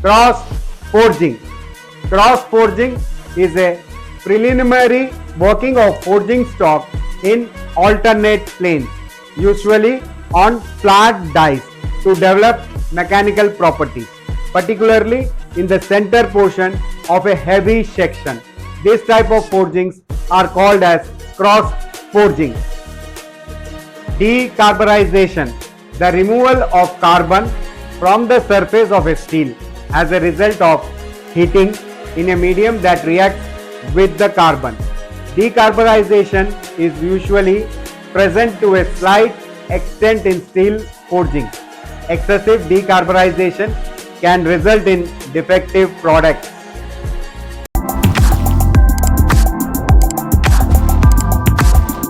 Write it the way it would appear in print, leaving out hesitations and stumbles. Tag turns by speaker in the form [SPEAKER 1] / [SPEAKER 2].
[SPEAKER 1] Cross forging. Cross forging is a preliminary working of forging stock in alternate planes, usually on flat dies, to develop mechanical properties, particularly in the center portion of a heavy section. This type of forgings are called as cross forging. Decarburization, the removal of carbon from the surface of a steel as a result of heating in a medium that reacts with the carbon. Decarburization is usually present to a slight extent in steel forging. Excessive decarburization can result in defective products.